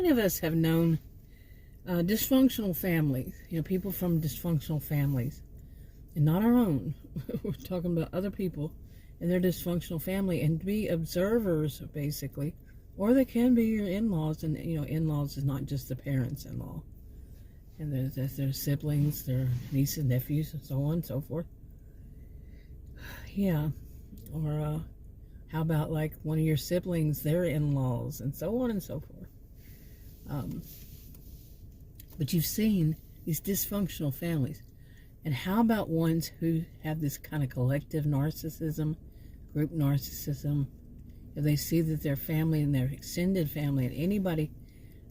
many of us have known dysfunctional families? People from dysfunctional families, and not our own. We're talking about other people and their dysfunctional family, and be observers, basically. Or they can be your in-laws, and in-laws is not just the parents-in-law. And there's their siblings, their nieces, nephews, and so on and so forth. Yeah. Or how about like one of your siblings, their in-laws, and so on and so forth. But you've seen these dysfunctional families. And how about ones who have this kind of collective narcissism, group narcissism? They see that their family and their extended family and anybody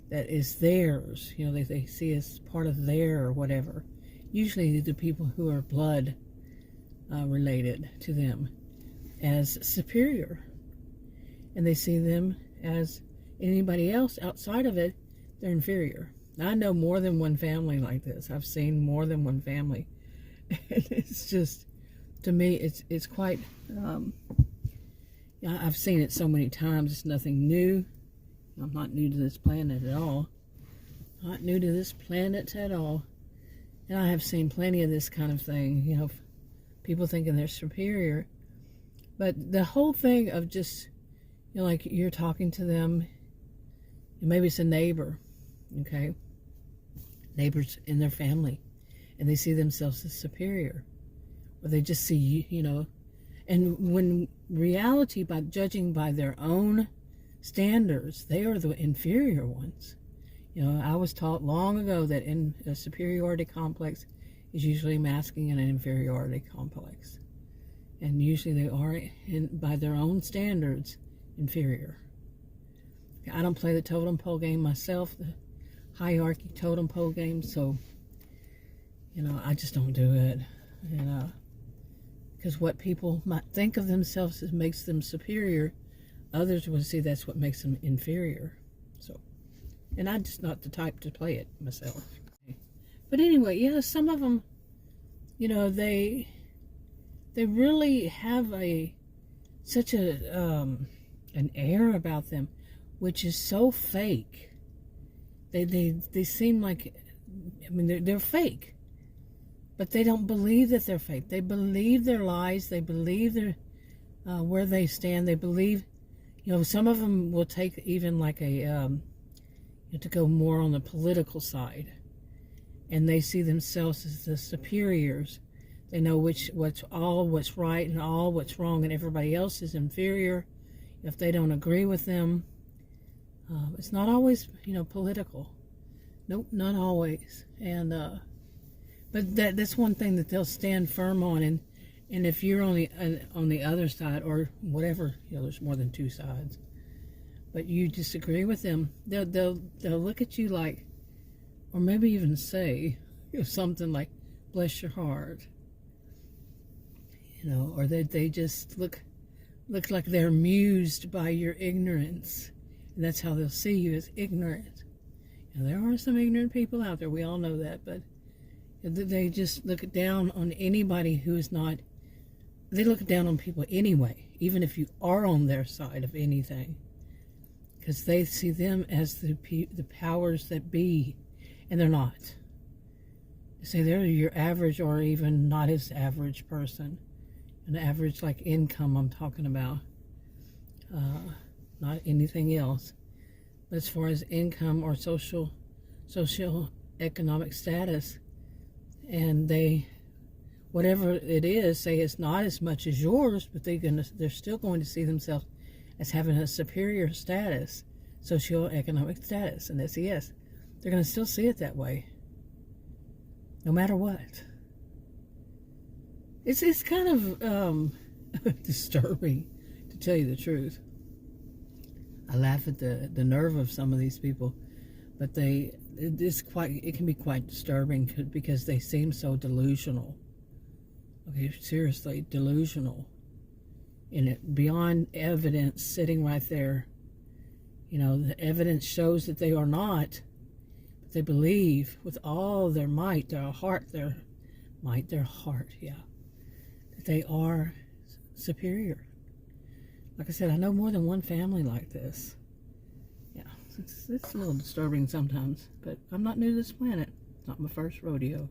that is theirs, they see as part of their or whatever. Usually the people who are blood related to them as superior. And they see them as anybody else outside of it, they're inferior. Now, I know more than one family like this. I've seen more than one family. And it's just, to me, it's quite... I've seen it so many times. It's nothing new. I'm not new to this planet at all. Not new to this planet at all. And I have seen plenty of this kind of thing. People thinking they're superior. But the whole thing of just, like you're talking to them, and maybe it's a neighbor, okay? Neighbors in their family. And they see themselves as superior. Or they just see, and when reality, by judging by their own standards, they are the inferior ones. I was taught long ago that in a superiority complex is usually masking an inferiority complex. And usually they are, by their own standards, inferior. I don't play the totem pole game myself, the hierarchy totem pole game, so, I just don't do it. Because what people might think of themselves as makes them superior, others would see that's what makes them inferior. So, and I'm just not the type to play it myself. But anyway, some of them, they really have such an air about them, which is so fake. They seem like, they're fake. But they don't believe that they're fake. They believe their lies. They believe their where they stand. They believe, some of them will take even like to go more on the political side. And they see themselves as the superiors. They know what's right and all what's wrong, and everybody else is inferior if they don't agree with them. It's not always, political. Nope, not always. And but that's one thing that they'll stand firm on, and if you're on the other side or whatever, there's more than two sides, but you disagree with them, they'll look at you like, or maybe even say something like, "Bless your heart," or they just look like they're amused by your ignorance, and that's how they'll see you, as ignorant. There are some ignorant people out there. We all know that, but they just look down on anybody who is not. They look down on people anyway, even if you are on their side of anything, because they see them as the powers that be, and they're not. They say they're your average, or even not as average person, an average like income I'm talking about, not anything else. But as far as income or social economic status, and they, whatever it is, say it's not as much as yours, but they're still going to see themselves as having a superior status, socioeconomic status, and SES. They're going to still see it that way, no matter what. It's kind of disturbing, to tell you the truth. I laugh at the nerve of some of these people, but it can be quite disturbing because they seem so delusional. Okay, seriously, delusional. And it beyond evidence sitting right there. The evidence shows that they are not. But they believe with all their might, their heart, that they are superior. Like I said, I know more than one family like this. Yeah, It's a little disturbing sometimes, but I'm not new to this planet. It's not my first rodeo.